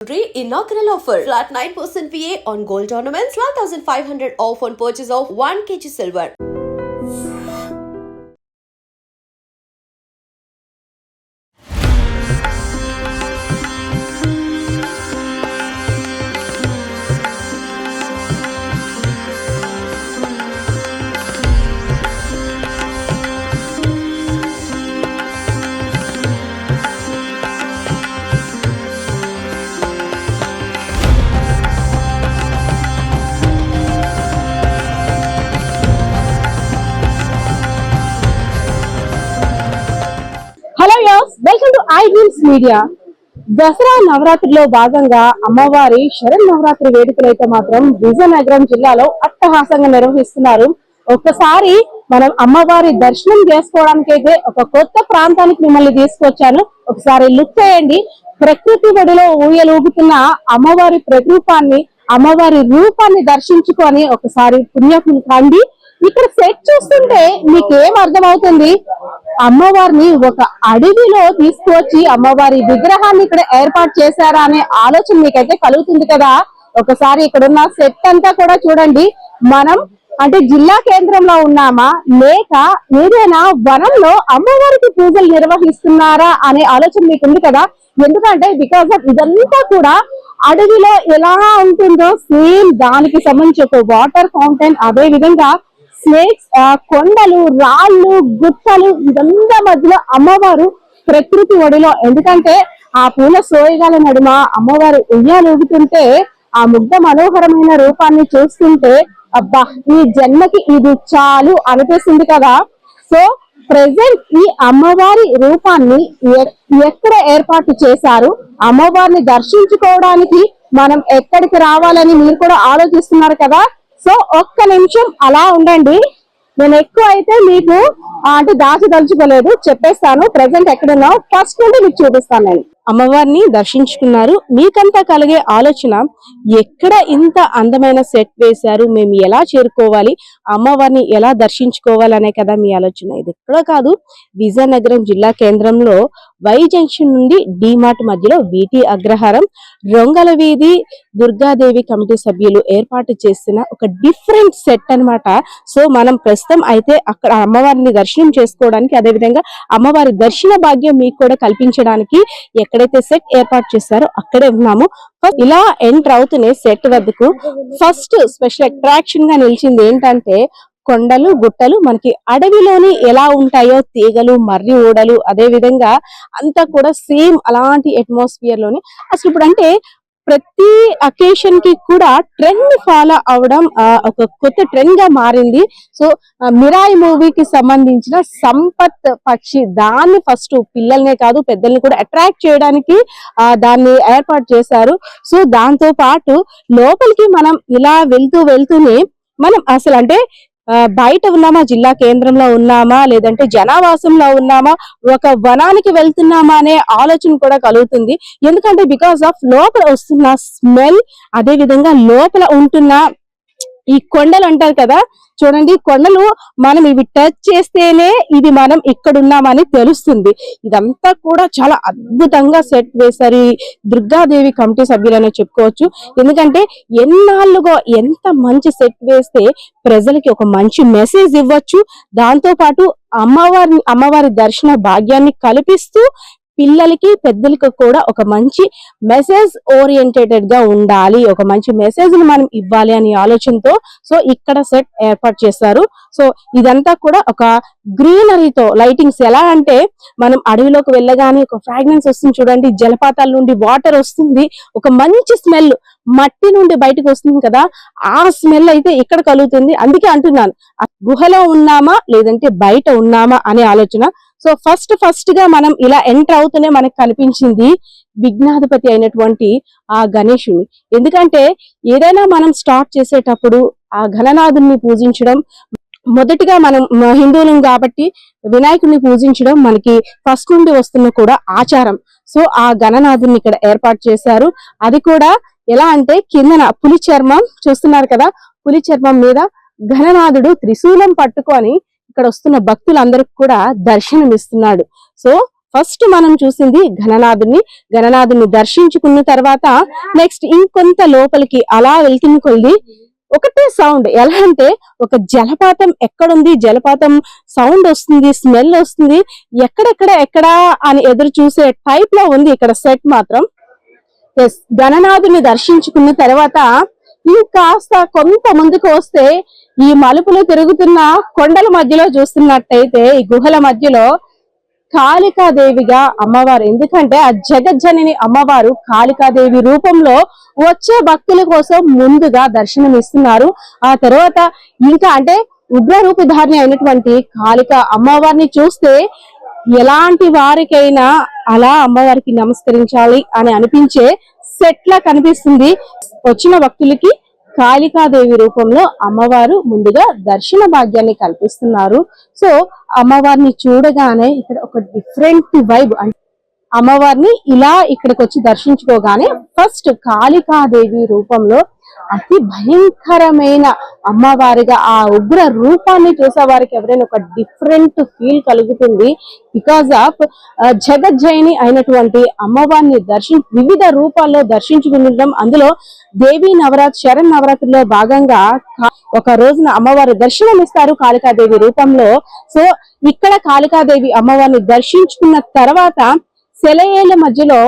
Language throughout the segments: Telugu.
Inaugural offer. Flat 9% VA on gold ornaments, 12,500 off on purchase of 1 kg silver. Hello యోస్, welcome to I Dreams media. Dasara నవరాత్రిలో భాగంగా అమ్మవారి శరణ్ నవరాత్రి వేడుకలు అయితే మాత్రం విజయనగరం జిల్లాలో అట్టహాసంగా నిర్వహిస్తున్నారు. ఒక్కసారి మనం అమ్మవారి దర్శనం చేసుకోవడానికి అయితే ఒక కొత్త ప్రాంతానికి మిమ్మల్ని తీసుకొచ్చాను. ఒకసారి లుక్ చేయండి. ప్రకృతి ఒడిలో ఊయలూగుతున్న అమ్మవారి ప్రతిరూపాన్ని, అమ్మవారి రూపాన్ని దర్శించుకొని ఒకసారి పుణ్యకులు కండి. ఇక్కడ సెట్ చూస్తుంటే మీకు ఏం అర్థమవుతుంది? అమ్మవారిని ఒక అడవిలో తీసుకొచ్చి అమ్మవారి విగ్రహాన్ని ఇక్కడ ఏర్పాటు చేశారా అనే ఆలోచన మీకైతే కలుగుతుంది కదా. ఒకసారి ఇక్కడ ఉన్న సెట్ అంతా కూడా చూడండి. మనం అంటే జిల్లా కేంద్రంలో ఉన్నామా లేక ఏదైనా వనంలో అమ్మవారికి పూజలు నిర్వహిస్తున్నారా అనే ఆలోచన మీకు ఉంది కదా. ఎందుకంటే బికాస్ ఆఫ్ ఇదంతా కూడా అడవిలో ఎలా ఉంటుందో సేమ్ దానికి సంబంధించి ఒక వాటర్ ఫౌంటైన్, అదే విధంగా స్నేక్స్, కొండలు, రాళ్ళు, గుట్టలు, ఇదంతా మధ్యలో అమ్మవారు ప్రకృతి ఒడిలో. ఎందుకంటే ఆ పూల సోయగాల నడుమ అమ్మవారు ఉయ్యాలూగుతుంటే ఆ ముగ్ధ మనోహరమైన రూపాన్ని చూస్తుంటే అబ్బా, ఈ జన్మకి ఇది చాలు అనిపిస్తుంది కదా. సో ప్రెసెంట్ ఈ అమ్మవారి రూపాన్ని ఎక్కడ ఏర్పాటు చేశారు, అమ్మవారిని దర్శించుకోవడానికి మనం ఎక్కడికి రావాలని మీరు కూడా ఆలోచిస్తున్నారు కదా. సో ఒక్క నిమిషం అలా ఉండండి. నేను ఎక్కువ అయితే మీకు అంటే దాచదలుచుకోలేదు, చెప్పేస్తాను. ప్రెసెంట్ ఎక్కడున్నావు ఫస్ట్ నుండి మీకు చూపిస్తాను. నేను అమ్మవారిని దర్శించుకున్నారు, మీకంతా కలిగే ఆలోచన ఎక్కడ ఇంత అందమైన సెట్ వేశారు, మేము ఎలా చేరుకోవాలి, అమ్మవారిని ఎలా దర్శించుకోవాలనే కదా మీ ఆలోచన. ఇది ఎక్కడ కాదు, విజయనగరం జిల్లా కేంద్రంలో వై జంక్షన్ నుండి డిమార్ట్ మధ్యలో వీటి అగ్రహారం రొంగల వీధి దుర్గాదేవి కమిటీ సభ్యులు ఏర్పాటు చేసిన ఒక డిఫరెంట్ సెట్ అన్నమాట. సో మనం ప్రస్తుతం అయితే అక్కడ అమ్మవారిని దర్శనం చేసుకోవడానికి, అదే విధంగా అమ్మవారి దర్శన భాగ్యం మీకు కూడా కల్పించడానికి ఎక్కడైతే సెట్ ఏర్పాటు చేస్తారో అక్కడే ఉన్నాము. ఇలా ఎంటర్ అవుతూనే సెట్ వద్దకు ఫస్ట్ స్పెషల్ అట్రాక్షన్ గా నిలిచింది ఏంటంటే కొండలు, గుట్టలు. మనకి అడవిలోని ఎలా ఉంటాయో తీగలు, మర్రి ఊడలు, అదే విధంగా అంతా కూడా సేమ్ అలాంటి అట్మాస్ఫియర్ లోని అసలు ఇప్పుడు అంటే ప్రతి అకేషన్ కి కూడా ట్రెండ్ ఫాలో అవడం ఒక కొత్త ట్రెండ్ గా మారింది. సో మిరాయి మూవీకి సంబంధించిన సంపత్ పక్షి దాన్ని ఫస్ట్ పిల్లల్నే కాదు పెద్దల్ని కూడా అట్రాక్ట్ చేయడానికి దాన్ని ఏర్పాటు చేశారు. సో దాంతో పాటు లోపలికి మనం ఇలా వెళ్తూనే మనం అసలు అంటే బయట ఉన్నామా, జిల్లా కేంద్రంలో ఉన్నామా, లేదంటే జనావాసంలో ఉన్నామా, ఒక వనానికి వెళ్తున్నామా అనే ఆలోచన కూడా కలుగుతుంది. ఎందుకంటే బికాస్ ఆఫ్ లోపల వస్తున్న స్మెల్, అదే విధంగా లోపల ఉంటున్న ఈ కొండలు అంటారు కదా, చూడండి కొండలు మనం ఇవి టచ్ చేస్తేనే ఇది మనం ఇక్కడ ఉన్నామని తెలుస్తుంది. ఇదంతా కూడా చాలా అద్భుతంగా సెట్ వేశారు ఈ దుర్గాదేవి కమిటీ సభ్యులనే చెప్పుకోవచ్చు. ఎందుకంటే ఎన్నాళ్ళుగా ఎంత మంచి సెట్ వేస్తే ప్రజలకి ఒక మంచి మెసేజ్ ఇవ్వచ్చు, దాంతో పాటు అమ్మవారి దర్శన భాగ్యాన్ని కల్పిస్తూ పిల్లలకి పెద్దలకి కూడా ఒక మంచి మెసేజ్ ఓరియంటెడ్ గా ఉండాలి, ఒక మంచి మెసేజ్ ని మనం ఇవ్వాలి అనే ఆలోచనతో సో ఇక్కడ సెట్ ఏర్పాటు చేస్తారు. సో ఇదంతా కూడా ఒక గ్రీనరీతో లైటింగ్స్. ఎలా అంటే మనం అడవిలోకి వెళ్ళగానే ఒక ఫ్రాగ్రెన్స్ వస్తుంది చూడండి, జలపాతాల నుండి వాటర్ వస్తుంది, ఒక మంచి స్మెల్ మట్టి నుండి బయటకు వస్తుంది కదా, ఆ స్మెల్ అయితే ఇక్కడ కలుగుతుంది. అందుకే అంటున్నాను, గుహలో ఉన్నామా లేదంటే బయట ఉన్నామా అనే ఆలోచన. సో ఫస్ట్ గా మనం ఇలా ఎంటర్ అవుతూనే మనకు కనిపించింది విఘ్నాధిపతి అయినటువంటి ఆ గణేశుని. ఎందుకంటే ఏదైనా మనం స్టార్ట్ చేసేటప్పుడు ఆ గణనాథుని పూజించడం, మొదటిగా మనం హిందువులం కాబట్టి వినాయకుడిని పూజించడం మనకి ఫస్ట్ నుండి వస్తున్న కూడా ఆచారం. సో ఆ గణనాథుని ఇక్కడ ఏర్పాటు చేశారు. అది కూడా ఎలా అంటే కిందన పులి చర్మం చూస్తున్నారు కదా, పులి చర్మం మీద గణనాథుడు త్రిశూలం పట్టుకొని ఇక్కడ వస్తున్న భక్తులందరికి కూడా దర్శనం ఇస్తున్నాడు. సో ఫస్ట్ మనం చూసింది గణనాథుని దర్శించుకున్న తర్వాత నెక్స్ట్ ఇంకొంత లోపలికి అలా వెళ్తున్న కొద్ది ఒకటే సౌండ్, ఎలా అంటే ఒక జలపాతం ఎక్కడుంది, జలపాతం సౌండ్ వస్తుంది, స్మెల్ వస్తుంది, ఎక్కడ అని ఎదురు చూసే టైప్ లో ఉంది ఇక్కడ సెట్ మాత్రం. ఎస్, గణనాథుని దర్శించుకున్న తర్వాత ఇంకాస్త కొంత ముందుకు వస్తే ఈ మలుపులు తిరుగుతున్న కొండల మధ్యలో చూస్తున్నట్టయితే ఈ గుహల మధ్యలో కాళికాదేవిగా అమ్మవారు, ఎందుకంటే ఆ జగజ్జనని అమ్మవారు కాళికాదేవి రూపంలో వచ్చే భక్తుల కోసం ముందుగా దర్శనం ఇస్తున్నారు. ఆ తర్వాత ఇంకా అంటే ఉగ్ర రూపధారిణి అయినటువంటి కాళిక అమ్మవారిని చూస్తే ఎలాంటి వారికైనా అలా అమ్మవారికి నమస్కరించాలి అని అనిపించే సెట్ లా కనిపిస్తుంది. వచ్చిన భక్తులకి కాళికాదేవి రూపంలో అమ్మవారు ముందుగా దర్శన భాగ్యాన్ని కల్పిస్తున్నారు. సో అమ్మవారిని చూడగానే ఇక్కడ ఒక డిఫరెంట్ వైబ్, అంటే అమ్మవారిని ఇలా ఇక్కడికి వచ్చి దర్శించుకోగానే ఫస్ట్ కాళికాదేవి రూపంలో అతి భయంకరమైన అమ్మవారిగా ఆ ఉగ్ర రూపాన్ని చూసే వారికి ఎవరైనా ఒక డిఫరెంట్ ఫీల్ కలుగుతుంది. బికాజ్ ఆఫ్ జగజ్జయిని అయినటువంటి అమ్మవారిని వివిధ రూపాల్లో దర్శించుకుంటాం. అందులో దేవి శరణ్ నవరాత్రిలో భాగంగా ఒక రోజున అమ్మవారు దర్శనం ఇస్తారు కాళికాదేవి రూపంలో. సో ఇక్కడ కాళికాదేవి అమ్మవారిని దర్శించుకున్న తర్వాత సెలయేళ్ల మధ్యలో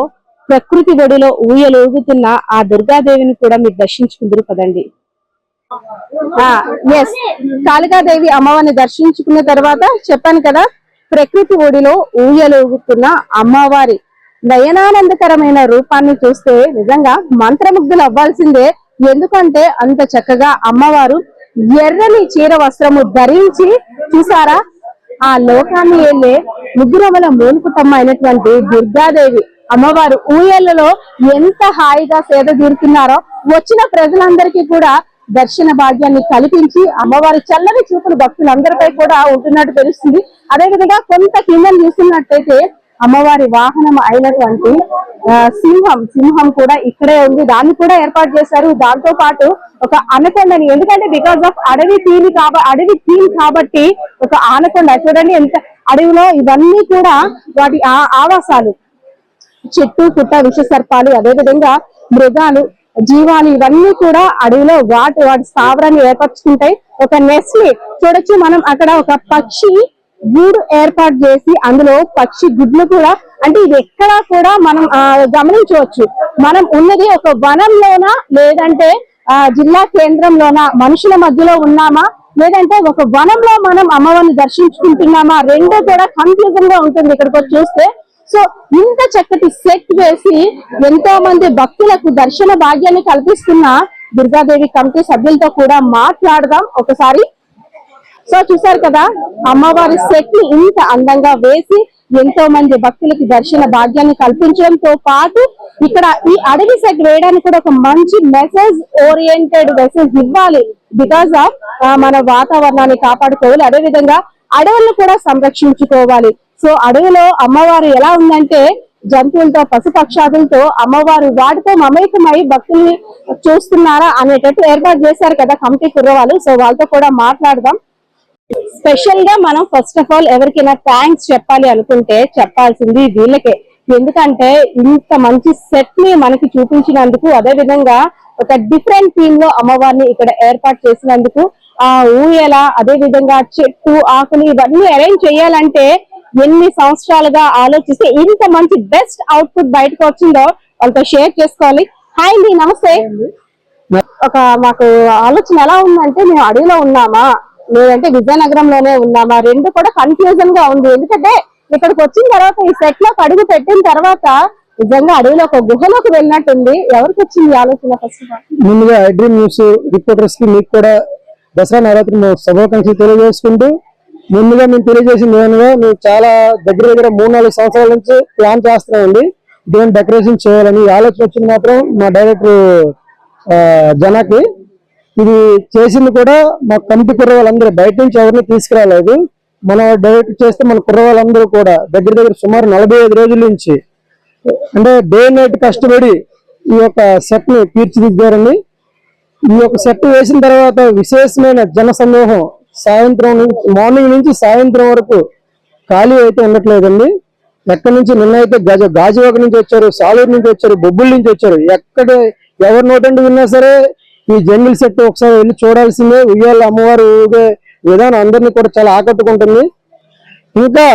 ప్రకృతి ఒడిలో ఊయలూగుతున్న ఆ దుర్గాదేవిని కూడా మీరు దర్శించుకుందరు కదండి. ఎస్, కాళికాదేవి అమ్మవారిని దర్శించుకున్న తర్వాత చెప్పాను కదా, ప్రకృతి ఒడిలో ఊయలూగుతున్న అమ్మవారి నయనానందకరమైన రూపాన్ని చూస్తే నిజంగా మంత్రముగ్ధులు అవ్వాల్సిందే. ఎందుకంటే అంత చక్కగా అమ్మవారు ఎర్రని చీర వస్త్రము ధరించి చూసారా, ఆ లోకాన్ని వెళ్ళే ముగ్గురమల మూలుపుటమ్మ అయినటువంటి దుర్గాదేవి అమ్మవారు ఊయలలో ఎంత హాయిగా సేద తీరుతున్నారో వచ్చిన ప్రజలందరికీ కూడా దర్శన భాగ్యాన్ని కల్పించి అమ్మవారి చల్లని చూపులు భక్తులందరిపై కూడా ఉంటున్నట్టు తెలుస్తుంది. అదేవిధంగా కొంత కింద చూస్తున్నట్టయితే అమ్మవారి వాహనం అయినటువంటి సింహం కూడా ఇక్కడే ఉంది. దాన్ని కూడా ఏర్పాటు చేశారు. దాంతో పాటు ఒక ఆనకొండని, ఎందుకంటే బికాస్ ఆఫ్ అడవి థీమ్ కాబట్టి ఒక ఆనకొండ చూడండి, ఎంత అడవిలో ఇవన్నీ కూడా వాటి ఆవాసాలు, చెట్టు పుట్ట విష సర్పాలు, అదేవిధంగా మృగాలు, జీవాలు ఇవన్నీ కూడా అడవిలో వాటి స్థావరాన్ని ఏర్పరచుకుంటాయి. ఒక నెస్ట్ ని చూడొచ్చు మనం, అక్కడ ఒక పక్షి గూడు ఏర్పాటు చేసి అందులో పక్షి గుడ్లు కూడా, అంటే ఇది ఎక్కడా కూడా మనం గమనించవచ్చు. మనం ఉన్నది ఒక వనంలోనా లేదంటే జిల్లా కేంద్రంలోనా, మనుషుల మధ్యలో ఉన్నామా లేదంటే ఒక వనంలో మనం అమ్మవారిని దర్శించుకుంటున్నామా, రెండూ కూడా కన్ఫ్యూజన్ గా ఉంటుంది ఇక్కడికి వచ్చి చూస్తే. సో ఇంత చక్కటి సెట్ వేసి ఎంతో మంది భక్తులకు దర్శన భాగ్యాన్ని కల్పిస్తున్న దుర్గాదేవి కమిటీ సభ్యులతో కూడా మాట్లాడదాం ఒకసారి. సో చూసారు కదా, అమ్మవారి సెట్ ని ఇంత అందంగా వేసి ఎంతో మంది భక్తులకి దర్శన భాగ్యాన్ని కల్పించడంతో పాటు ఇక్కడ ఈ అడవి సెట్ వేయడానికి కూడా ఒక మంచి మెసేజ్ ఓరియంటెడ్ మెసేజ్ ఇవ్వాలి. బికాస్ ఆఫ్ మన వాతావరణాన్ని కాపాడుకోవాలి, అదేవిధంగా అడవులను కూడా సంరక్షించుకోవాలి. సో అడవిలో అమ్మవారు ఎలా ఉందంటే జంతువులతో పశుపక్షాదులతో అమ్మవారు వాటితో మమేకమై భక్తుల్ని చూస్తున్నారా అనేటట్టు ఏర్పాటు చేశారు కదా కమిటీ కుర్రవాళ్ళు. సో వాళ్ళతో కూడా మాట్లాడదాం. స్పెషల్ గా మనం ఫస్ట్ ఆఫ్ ఆల్ ఎవరికైనా థ్యాంక్స్ చెప్పాలి అనుకుంటే చెప్పాల్సింది వీళ్ళకే. ఎందుకంటే ఇంత మంచి సెట్ ని మనకి చూపించినందుకు, అదే విధంగా ఒక డిఫరెంట్ థీమ్ లో అమ్మవారిని ఇక్కడ ఏర్పాటు చేసినందుకు, ఆ ఊయల అదే విధంగా చెట్టు ఆకులు ఇవన్నీ అరేంజ్ చేయాలంటే ఎన్ని సంవత్సరాలుగా ఆలోచిస్తే ఇంత మంచి బెస్ట్ అవుట్పుట్ బయటకు వచ్చిందో వాళ్ళతో షేర్ చేసుకోవాలి. హాయ్ అండి, నమస్తే. ఒక మాకు ఆలోచన ఎలా ఉందంటే, మేము అడవిలో ఉన్నామా లేదంటే విజయనగరంలోనే ఉన్నామా, రెండు కూడా కన్ఫ్యూజన్ గా ఉంది. ఎందుకంటే ఇక్కడికి వచ్చిన తర్వాత ఈ సెట్ లోకి అడుగు పెట్టిన తర్వాత నిజంగా అడవిలో ఒక గుహలోకి వెళ్ళినట్టుంది. ఎవరికి వచ్చింది ఆలోచన? ఫస్ట్ ఆఫ్ ఆల్ ముందుగా ఐడ్రీమ్ న్యూస్ రిపోర్టర్స్ కి మీకు కూడా దసరా నవరాత్రి శుభాకాంక్షలు తెలియజేసుకుంటూ, ముందుగా మేము తెలియజేసింది ఏమనగా, మేము చాలా దగ్గర 3-4 సంవత్సరాల నుంచి ప్లాన్ చేస్తున్నామండి ఇటువంటి డెకరేషన్ చేయాలని. ఆలోచన వచ్చింది మాత్రం మా డైరెక్టర్ జనాకి. ఇది చేసింది కూడా మా కమిటీ కుర్ర వాళ్ళందరూ, బయట నుంచి ఎవరిని తీసుకురాలేదు. మనం డైరెక్ట్ చేస్తే మన కుర్ర వాళ్ళందరూ కూడా దగ్గర సుమారు 45 రోజుల నుంచి అంటే డే నైట్ కష్టపడి ఈ యొక్క సెట్ ని తీర్చిదిద్దారండి. ఈ యొక్క సెట్ వేసిన తర్వాత విశేషమైన జన సమూహం సాయంత్రం మార్నింగ్ నుంచి సాయంత్రం వరకు ఖాళీ అయితే ఉండట్లేదండి. ఎక్కడి నుంచి నిన్నైతే గాజువాక నుంచి వచ్చారు, సాలూరు నుంచి వచ్చారు, బొబ్బుల నుంచి వచ్చారు. ఎక్కడ ఎవరి నోటండి విన్నా సరే ఈ జంగిల్ సెట్ ఒకసారి వెళ్ళి చూడాల్సిందే. ఉయ్యాల అమ్మవారు ఊగే విధానం అందరినీ కూడా చాలా ఆకట్టుకుంటుంది. ఇంకా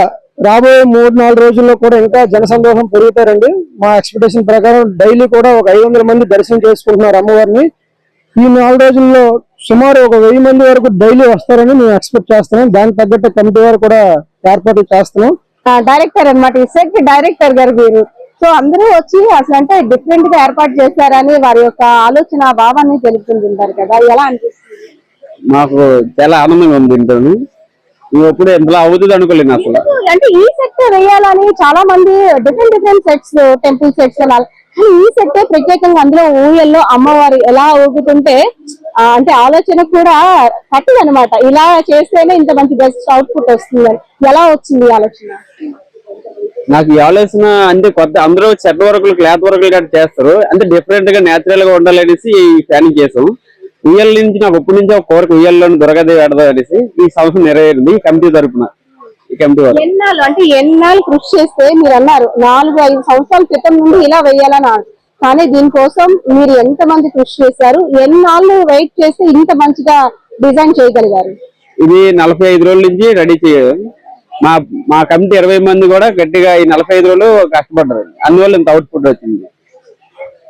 రాబోయే 3-4 రోజుల్లో కూడా ఇంకా జనసందోహం పెరుగుతారండి. మా ఎక్స్పెక్టేషన్ ప్రకారం డైలీ కూడా ఒక 500 మంది దర్శనం చేసుకుంటున్నారు అమ్మవారిని. ఈ 4 రోజుల్లో సుమారు ఒక 1000 మంది వరకు డైలీ వస్తారని మేము ఎక్స్పెక్ట్ చేస్తున్నాం. దానికి తగ్గట్టు కమిటీ వారు కూడా ఏర్పాట్లు చేస్తున్నాం. డైరెక్టర్ అన్నమాట, ఈ సెట్ డైరెక్టర్ గారు మీరు. సో అందరూ వచ్చి అసలు అంటే డిఫరెంట్ గా ఏర్పాటు చేశారని వారి యొక్క ఆలోచన భావాన్ని తెలుపుతుంటారు కదా, ఎలా అనిపిస్తుంది? మాకు చాలా ఆనందంగా ఉంది. ఇంటర్వ్యూ ఎప్పుడు ఎంతలా అవుతుంది అనుకోలేదు అసలు. అంటే ఈ సెట్ వేయాలని చాలా మంది డిఫరెంట్ సెట్స్, టెంపుల్ సెట్స్ అలా, కానీ ఈ సెట్ ప్రత్యేకంగా అందులో ఊయల్లో అమ్మవారు ఎలా ఊగుతుంటే అంటే ఆలోచన కూడా పట్టదు అనమాట. ఇలా చేస్తేనే ఇంత మంచి బెస్ట్ అవుట్పుట్ వస్తుంది. ఎలా వచ్చింది ఆలోచన? నాకు ఈ ఆలోచన అంటే కొత్త అందరూ చెట్ల వర్కులు, క్లాత్ వర్కులు గట్రా చేస్తారు, అంటే డిఫరెంట్ గా నేచురల్ గా ఉండాలనేసి ఈ ప్లానింగ్ చేసాం. ఉయ్యాల నుంచి నాకు ఎప్పటి నుంచి ఒక కోరిక, ఉయ్యాల్లోని దుర్గాదేవి ఆడదాం అనేసి ఈ సంవత్సరం నెరవేరింది ఈ కమిటీ తరఫున. ఈ కమిటీ వారు ఎన్నాళ్ళు కృషి చేస్తే మీరు అన్నారు 4-5 సంవత్సరాల క్రితం నుండి ఇలా వేయాలని, కానీ దీనికోసం మీరు ఎంత మంది కృషి చేశారు, ఎన్నాళ్ళు వెయిట్ చేస్తే ఇంత మంచిగా డిజైన్ చేయగలిగారు? ఇది 45 రోజుల నుంచి రెడీ చేయడం. మా కమిటీ 20 మంది కూడా గట్టిగా ఈ 45 రోజులు కష్టపడ్డారు. అందువల్ల ఇంత అవుట్పుట్ వచ్చింది.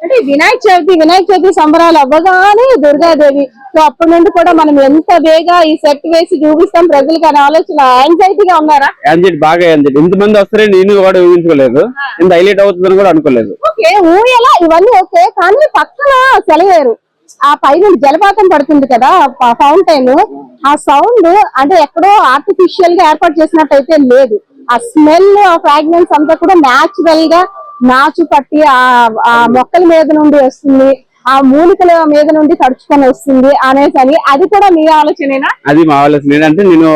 అంటే వినాయక చవితి సంబరాలు అవ్వగానే దుర్గాదేవి, సో అప్పటి నుండి కూడా మనం ఎంత వేగా ఈ సెట్ వేసి చూపిస్తాం ప్రజలకు అనే ఆలోచన, యాంగ్జైటీగా ఉన్నారా? యాంగ్జైటీ, బాగా యాంగ్జైటీ. ఇంతమంది వస్తారని నేను కూడా ఊహించుకోలేదు, ఇంత హైలైట్ అవుతుందని కూడా అనుకోలేదు. ఓకే, ఊయలా ఇవన్నీ ఓకే, కానీ పక్కన సెలయేరు, ఆ పైన జలపాతం పడుతుంది కదా ఫౌంటైన్, ఆ సౌండ్ అంటే ఎక్కడో ఆర్టిఫిషియల్ గా ఏర్పాటు చేసినట్టయితే లేదు. ఆ స్మెల్, ఆ ఫ్రాగ్రెన్స్ అంతా కూడా న్యాచురల్ గా నాచు పట్టి ఆ మొక్కల మీద నుండి వస్తుంది, ఆ మూలికల మీద నుండి తడుచుకొని వస్తుంది అనేసి అని, అది కూడా మీ ఆలోచనేనా? అది మా ఆలోచన. ఏంటంటే నేను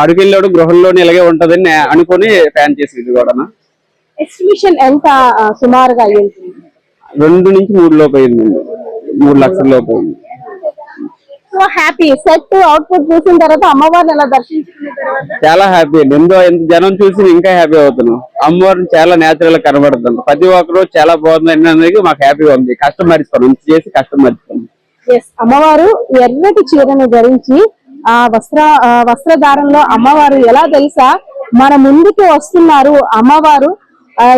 అడుగుల్లోడు గృహంలోనే ఇలాగే ఉంటదని అనుకుని ప్లాన్ చేసింది కూడా. ఎస్టిమేషన్ ఎంత సుమారుగా అయ్యింది? 2 నుంచి 3 లోపు అయింది, 3 లక్షల లోపు అయింది. సో హ్యాపీ సెట్ అవుట్పుట్ చూసిన తర్వాత అమ్మవారిని ఎలా దర్శించుకున్న తర్వాత చాలా హ్యాపీ అండి. ఎంత జనం చూసి ఇంకా హ్యాపీ అవుతున్నాం. అమ్మవారిని చాలా నేచురల్ గా కనబడుతుంది. ప్రతి ఒక్కరు చాలా బాగుంది అనేది మాకు హ్యాపీగా ఉంది. కష్టం మరిస్తాం, ఇంత చేసి కష్టం మరిస్తాం. అమ్మవారు ఎర్రటి చీరను ధరించి ఆ వస్త్రధారంలో అమ్మవారు ఎలా తెలుసా మన ముందుకు వస్తున్నారు. అమ్మవారు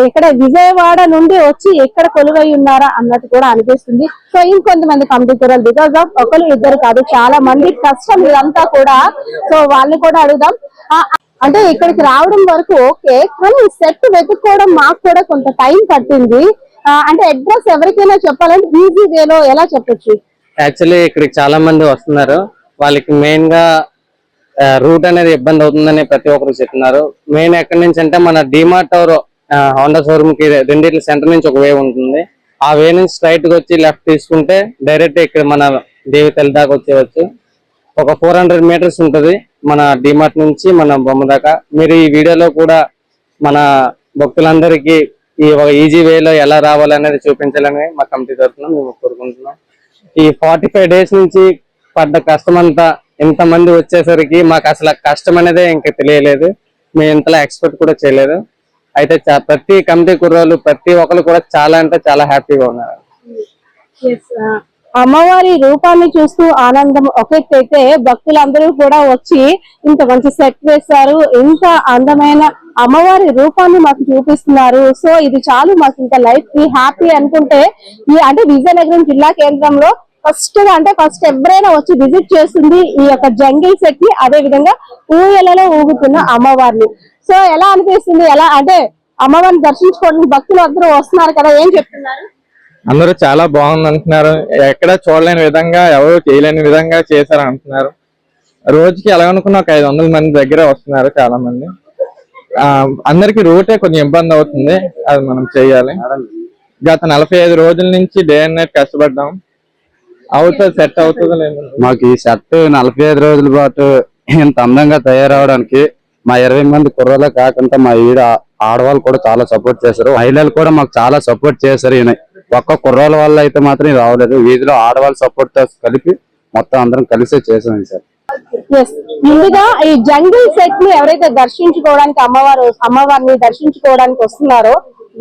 ఇక్కడ విజయవాడ నుండి వచ్చి ఎక్కడ కొలువై ఉన్నారా అన్నట్టు కూడా అనిపిస్తుంది. సో ఇంకొంతమంది కమిటీ కూరలు, బికాస్ ఆఫ్ ఒకరు ఇద్దరు కాదు చాలా మంది కష్టం ఇదంతా కూడా. సో వాళ్ళని కూడా అడుగుదాం. అంటే ఇక్కడికి రావడం వరకు ఓకే, కానీ సెట్ వెతుక్కోవడం మాకు కూడా కొంత టైం పట్టింది. అంటే అడ్రస్ ఎవరికైనా చెప్పాలంటే ఈజీ వేలో ఎలా చెప్పొచ్చు? యాక్చువల్లీ ఇక్కడికి చాలా మంది వస్తున్నారు, వాళ్ళకి మెయిన్ గా రూట్ అనేది ఇబ్బంది అవుతుందని ప్రతి ఒక్కరు చెప్తున్నారు. మెయిన్ ఎక్కడి నుంచి అంటే మన డిమార్ట్ టవర్ హోండా షోరూమ్ కి రెండింటి సెంటర్ నుంచి ఒక వే ఉంటుంది. ఆ వే నుంచి స్ట్రైట్ గా వచ్చి లెఫ్ట్ తీసుకుంటే డైరెక్ట్ ఇక్కడ మన దేవితల్లి దాకా వచ్చేవచ్చు. ఒక 400 మీటర్స్ ఉంటుంది మన డిమార్ట్ నుంచి మన బొమ్మ దాకా. మీరు ఈ వీడియోలో కూడా మన భక్తులందరికీ ఈ ఒక ఈజీ వేలో ఎలా రావాలనేది చూపించాలని మా కమిటీ తరఫున మేము కోరుకుంటున్నాం. ఈ 45 డేస్ నుంచి పడ్డ కష్టం అంతా ఇంతమంది వచ్చేసరికి మాకు అసలు కష్టం అనేది ఇంకా తెలియలేదు. మేము ఇంతలా ఎక్స్పెక్ట్ కూడా చేయలేదు. అయితే ప్రతి కమిటీ కుర్రోళ్ళు ప్రతి ఒక్కరు కూడా చాలా అంటే చాలా హ్యాపీగా ఉన్నారు. అమ్మవారి రూపాన్ని చూస్తూ ఆనందం ఒకెత్తైతే భక్తులందరూ కూడా వచ్చి ఇంత మంచి సెట్ వేస్తారు, ఇంత అందమైన అమ్మవారి రూపాన్ని మాకు చూపిస్తున్నారు. సో ఇది చాలు మాకు ఇంకా లైఫ్ కి హ్యాపీ అనుకుంటే అంటే విజయనగరం జిల్లా కేంద్రంలో ఫస్ట్ ఎవరైనా వచ్చి విజిట్ చేస్తుంది ఈ యొక్క జంగిల్ సెట్ ని, అదే విధంగా ఊయలలో ఊగుతున్న అమ్మవారిని. సో ఎలా అనిపిస్తుంది? ఎలా అంటే అమ్మవారిని దర్శించుకోవడానికి భక్తులు అందరూ వస్తున్నారు కదా, ఏం చెప్తున్నారు? అందరూ చాలా బాగుంది అంటున్నారు. ఎక్కడ చూడలేని విధంగా, ఎవరు చేయలేని విధంగా చేశారు అంటున్నారు. రోజుకి ఎలా అనుకున్నా ఒక 500 మంది దగ్గర వస్తున్నారు చాలా మంది. అందరికి రూటే కొంచెం ఇబ్బంది అవుతుంది, అది మనం చేయాలి. గత 45 రోజుల నుంచి డే అండ్ నైట్ కష్టపడ్డాం. అవుతుంది, సెట్ అవుతుందో లేదు. మాకు ఈ సెట్ 45 రోజుల పాటు ఇంత అందంగా తయారవడానికి మా 20 మంది కుర్రలే కాకుండా మా ఈడ ఆడవాళ్ళు కూడా చాలా సపోర్ట్ చేశారు. మహిళలు కూడా మాకు చాలా సపోర్ట్ చేశారు. ఒక్క కుర్రాల వల్ల అయితే మాత్రం రావలేదు, వీధిలో ఆడవాళ్ళ సపోర్ట్ తో కలిపి మొత్తం అందరం కలిసే చేసాం సార్. ఎస్, ముందుగా ఈ జంగిల్ సెట్ ని ఎవరైతే దర్శించుకోవడానికి అమ్మవారిని దర్శించుకోవడానికి వస్తున్నారో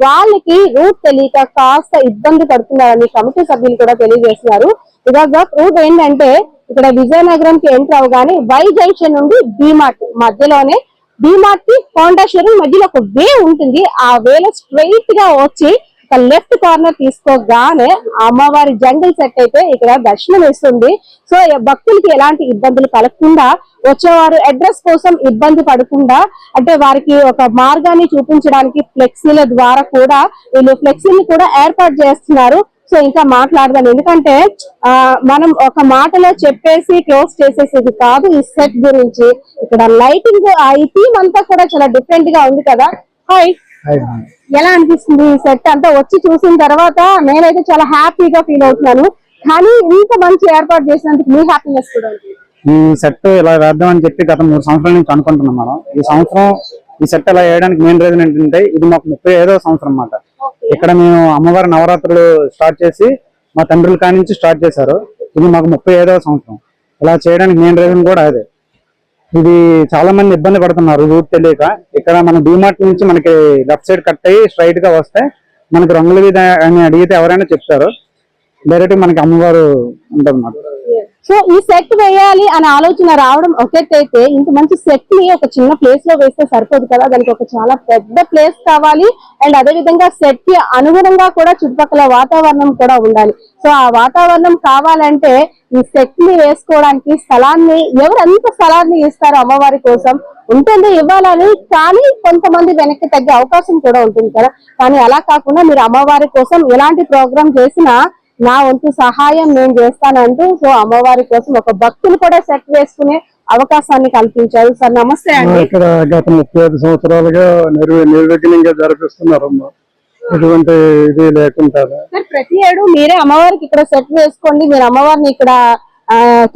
వాళ్ళకి రూట్ తెలియక కాస్త ఇబ్బంది పడుతున్నారని కమిటీ సభ్యులు కూడా తెలియజేస్తున్నారు. బికాస్ ఆఫ్ రూట్ ఏంటంటే ఇక్కడ విజయనగరంకి ఎంటర్ అవగానే వై జంక్షన్ నుండి డిమార్ట్ మధ్యలోనే, డిమార్ట్ కి హోండా షోరూమ్ మధ్యలో ఒక వే ఉంటుంది. ఆ వేలో స్ట్రైట్ గా వచ్చి ఒక లెఫ్ట్ కార్నర్ తీసుకోగానే అమ్మవారి జంగిల్ సెట్ అయితే ఇక్కడ దర్శనం ఇస్తుంది. సో భక్తులకి ఎలాంటి ఇబ్బందులు కలగకుండా, వచ్చేవారు అడ్రస్ కోసం ఇబ్బంది పడకుండా, అంటే వారికి ఒక మార్గాన్ని చూపించడానికి ఫ్లెక్సీల ద్వారా కూడా వీళ్ళు ఫ్లెక్సీని కూడా ఏర్పాటు చేస్తున్నారు. సో ఇంకా మాట్లాడదాం, ఎందుకంటే మనం ఒక మాటలో చెప్పేసి క్లోజ్ చేసేసేది కాదు. ఈ సెట్ గురించి ఇక్కడ లైటింగ్ ఈ థీమ్ అంతా కూడా చాలా డిఫరెంట్ గా ఉంది కదా. హాయ్, ఎలా అనిపిస్తుంది ఈ సెట్ అంతా వచ్చి చూసిన తర్వాత? నేనైతే చాలా హ్యాపీగా ఫీల్ అవుతున్నాను, కానీ ఇంత మంచి ఏర్పాటు చేసినందుకు మీ హ్యాపీనెస్ కూడా ఉంది. ఈ సెట్ ఇలా వేద్దాం అని చెప్పి గత 3 సంవత్సరాల నుంచి అనుకుంటున్నాం మనం. ఈ సంవత్సరం ఈ సెట్ ఇలా వేయడానికి మెయిన్ రీజన్ ఏంటంటే ఇది మాకు 35వ సంవత్సరం అన్నమాట. ఇక్కడ మేము అమ్మవారి నవరాత్రులు స్టార్ట్ చేసి మా తండ్రుల కాడి నుంచి స్టార్ట్ చేశారు. ఇది మాకు 35వ సంవత్సరం. ఇలా చేయడానికి మెయిన్ రీజన్ కూడా అదే. ఇది చాలా మంది ఇబ్బంది పడుతున్నారు రూట్ తెలియక. ఇక్కడ మన డిమార్ట్ నుంచి మనకి లెఫ్ట్ సైడ్ కట్ అయ్యి స్ట్రైట్ గా వస్తే మనకి రంగుల వీధి అని అడిగితే ఎవరైనా చెప్తారు. డైరెక్ట్ మనకి అమ్మవారు ఉంటుంది. సో ఈ సెట్ వేయాలి అనే ఆలోచన రావడం ఒకటైతే, ఇంత మంచి సెట్ ని ఒక చిన్న ప్లేస్ లో వేస్తే సరిపోదు కదా, దానికి ఒక చాలా పెద్ద ప్లేస్ కావాలి. అండ్ అదే విధంగా సెట్ కి అనుగుణంగా కూడా చుట్టుపక్కల వాతావరణం కూడా ఉండాలి. సో ఆ వాతావరణం కావాలంటే ఈ సెట్ ని వేసుకోవడానికి స్థలాన్ని ఎంత స్థలాన్ని ఇస్తారు అమ్మవారి కోసం ఉంటుంది ఇవ్వాలని, కానీ కొంతమంది వెనక్కి తగ్గే అవకాశం కూడా ఉంటుంది కదా. కానీ అలా కాకుండా మీరు అమ్మవారి కోసం ఎలాంటి ప్రోగ్రామ్ చేసినా నా వంతు సహాయం నేను చేస్తానంటూ సో అమ్మవారి కోసం ఒక భక్తులు కూడా సెట్ వేసుకునే అవకాశాన్ని కల్పించారు. సార్ నమస్తే అండి. ఇక్కడ గత 35 సంవత్సరాలుగా నిర్విఘ్నంగా జరిపిస్తున్నారమ్మా. ఎటువంటి ఇది లేకుండా ప్రతి ఏడు మీరే అమ్మవారికి ఇక్కడ సెట్ వేసుకోండి, మీరు అమ్మవారిని ఇక్కడ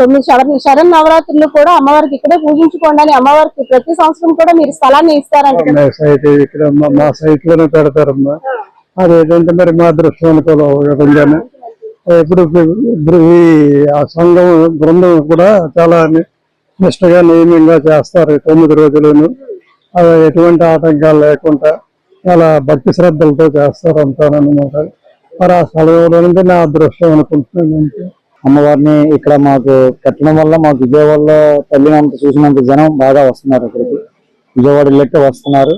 9 శరణ్ నవరాత్రులు కూడా అమ్మవారికి ఇక్కడే పూజించుకోండి అని అమ్మవారికి ప్రతి సంవత్సరం కూడా మీరు స్థలాన్ని ఇస్తారంటే సైట్ ఇక్కడ మా సైట్ లోనే పెడతారమ్మా. అదేంటంటే మరి మా దృష్టి అనుకూలంగానే ఇప్పుడు ఈ సంఘం బృందం కూడా చాలా నిష్టగా నియమంగా చేస్తారు 9 రోజులను. అది ఎటువంటి ఆటంకాలు లేకుండా చాలా భక్తి శ్రద్ధలతో చేస్తారు అంటారన్నమాట. మరి ఆ స్థలంలో నా అదృష్టం అనుకుంటున్నాను. అమ్మవారిని ఇక్కడ మాకు కట్టడం వల్ల మాకు విజయవాడలో తల్లినంత చూసినంత జనం బాగా వస్తున్నారు. ఇక్కడికి విజయవాడ వెళ్ళి వస్తున్నారు.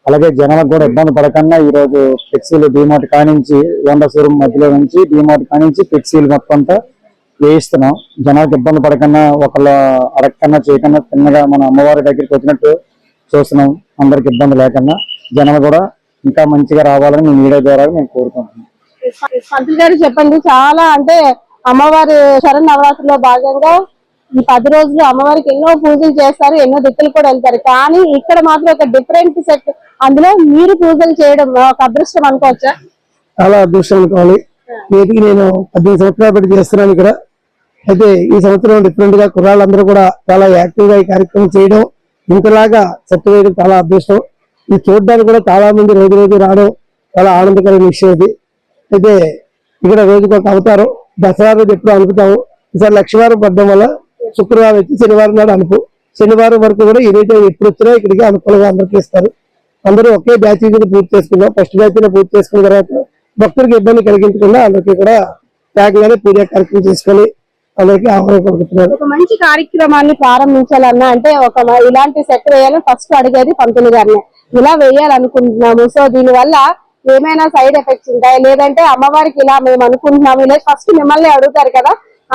అలాగే జనాలకు కూడా ఇబ్బంది పడకుండా ఈ రోజు ఫ్లెక్సీలు డిమార్ట్ కానించి హోండా షోరూమ్ మధ్యలో నుంచి డిమార్ట్ కానించి ఫ్లెక్సీలు మొత్తం అంతా వేయిస్తున్నాం. జనాలకు ఇబ్బంది పడకుండా ఒకళ్ళ అడగకన్నా చేయకుండా తిన్నగా మన అమ్మవారి దగ్గరికి వచ్చినట్టు చూస్తున్నాం. అందరికి ఇబ్బంది లేకుండా జనాలు కూడా ఇంకా మంచిగా రావాలని మేము మీడియా ద్వారా మేము కోరుకుంటున్నాం. పంతులు గారు చెప్పండి, చాలా అంటే అమ్మవారి శరణ్ నవరాత్రిలో భాగంగా ఈ 10 రోజులు అమ్మవారికి ఎన్నో పూజలు చేస్తారు, ఎన్నో దిక్కులు కూడా వెళ్తారు. కానీ ఇక్కడ మాత్రం ఒక డిఫరెంట్ సెట్, అందులో మీరు పూజలు చేయడం ఒక అదృష్టం అనుకోవచ్చా? చాలా అదృష్టం అనుకోవాలి. నేటికి నేను 18 సంవత్సరాలు పెట్టి చేస్తున్నాను ఇక్కడ. అయితే ఈ సంవత్సరం డిఫరెంట్ గా కుర్రాళ్ళందరూ కూడా చాలా యాక్టివ్ గా ఈ కార్యక్రమం చేయడం, ఇంతలాగా సెట్ వేయడం చాలా అదృష్టం. ఇది చూడడానికి కూడా చాలా మంది రోజు రోజు రావడం చాలా ఆనందకరమైన విషయం ఇది. అయితే ఇక్కడ రోజుకు ఒక అవతారం. దసరా రోజు ఎప్పుడు అనుకుతాము, ఈసారి లక్షవారం పడ్డం వల్ల శుక్రవారం వచ్చి శనివారం నాడు అనుపు. శనివారం వరకు కూడా ఏదైతే ఎప్పుడు వచ్చినా ఇక్కడికి అనుకూలంగా అందరికీ ఇస్తారు. అందరూ ఒకే బ్యాచ్ పూర్తి చేసుకున్నాం. ఫస్ట్ బ్యాచ్ పూర్తి చేసుకున్న తర్వాత భక్తులకు ఇబ్బంది కలిగించకుండా అందరికీ కూడా వేగంగానే పూజా కార్యక్రమం చేసుకొని అందరికీ ఆహ్వానం పలుకుతున్నారు. ఒక మంచి కార్యక్రమాన్ని ప్రారంభించాలన్నా అంటే ఇలాంటి సెట్ వేయాలని ఫస్ట్ అడిగేది పంతులు గారిని. ఇలా వేయాలనుకుంటున్నాము, సో దీని వల్ల ఏమైనా సైడ్ ఎఫెక్ట్స్ ఉంటాయి, లేదంటే అమ్మవారికి ఇలా మేము అనుకుంటున్నాము ఇలా ఫస్ట్ మిమ్మల్ని అడుగుతారు కదా,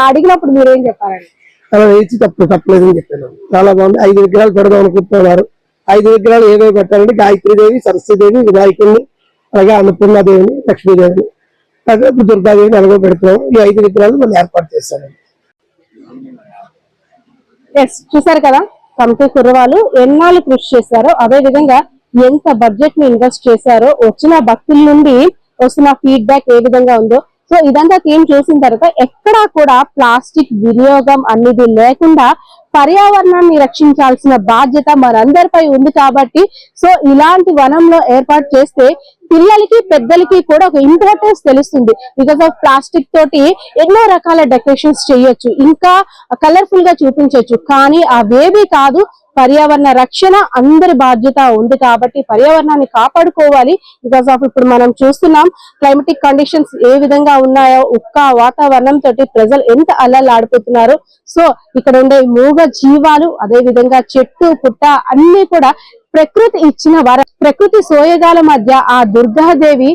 అడిగినప్పుడు మీరు ఏం చెప్పారండి? అలా వేసి తప్పలేదని చెప్పాను. చాలా బాగుంది. 5 విగ్రహాలు పెడదాం అనుకుంటున్నారు. 5 విగ్రహాలు ఏవే పెట్టాలంటే గాయత్రీదేవి, సరస్వతీదేవి, వినాయకుడిని, అలాగే అన్నపూర్ణాదేవిని, లక్ష్మీదేవిని, అలాగే దుర్గాదేవిని అలాగే పెడుతున్నాం. ఈ 5 విగ్రహాలు మనం ఏర్పాటు చేస్తాను. ఎస్, చూసారు కదా కమిటీ కుర్రవాళ్ళు ఎన్నాళ్ళు కృషి చేశారో, అదే విధంగా ఎంత బడ్జెట్ ని ఇన్వెస్ట్ చేశారో, వచ్చిన భక్తుల నుండి వస్తున్న ఫీడ్బ్యాక్ ఏ విధంగా ఉందో. సో ఇదంతా థీమ్ చూసిన తర్వాత ఎక్కడా కూడా ప్లాస్టిక్ వినియోగం అనేది లేకుండా పర్యావరణాన్ని రక్షించాల్సిన బాధ్యత మనందరిపై ఉంది కాబట్టి సో ఇలాంటి వనంలో ఏర్పాటు చేస్తే పిల్లలకి పెద్దలకి కూడా ఒక ఇంపార్టెన్స్ తెలుస్తుంది. బికాస్ ఆఫ్ ప్లాస్టిక్ తోటి ఎన్నో రకాల డెకరేషన్స్ చేయొచ్చు, ఇంకా కలర్ఫుల్ గా చూపించవచ్చు, కానీ అవేవి కాదు. పర్యావరణ రక్షణ అందరి బాధ్యత ఉంది కాబట్టి పర్యావరణాన్ని కాపాడుకోవాలి. బికాస్ ఆఫ్ ఇప్పుడు మనం చూస్తున్నాం క్లైమేటిక్ కండిషన్స్ ఏ విధంగా ఉన్నాయో, ఉక్క వాతావరణం తోటి ప్రజలు ఎంత అల్లలాడిపోతున్నారు. సో ఇక్కడ ఉండే మూగ జీవాలు, అదే విధంగా చెట్టు పుట్ట అన్ని కూడా ప్రకృతి ఇచ్చిన వరం. ప్రకృతి సోయగాల మధ్య ఆ దుర్గాదేవి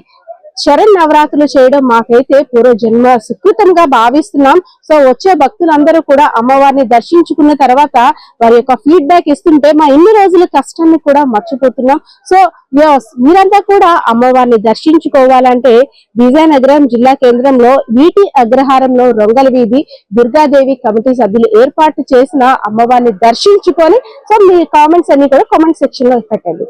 శరణ్ నవరాత్రులు చేయడం మాకైతే పూర్వ జన్మ సుకృతంగా భావిస్తున్నాం. సో వచ్చే భక్తులందరూ కూడా అమ్మవారిని దర్శించుకున్న తర్వాత వారి యొక్క ఫీడ్బ్యాక్ ఇస్తుంటే మా ఇన్ని రోజుల కష్టాన్ని కూడా మర్చిపోతున్నాం. సో మీరంతా కూడా అమ్మవారిని దర్శించుకోవాలంటే విజయనగరం జిల్లా కేంద్రంలో వీటి అగ్రహారంలో రొంగల వీధి దుర్గాదేవి కమిటీ సభ్యులు ఏర్పాటు చేసిన అమ్మవారిని దర్శించుకొని సో మీ కామెంట్స్ అన్ని కూడా కామెంట్ సెక్షన్ లో పెట్టండి.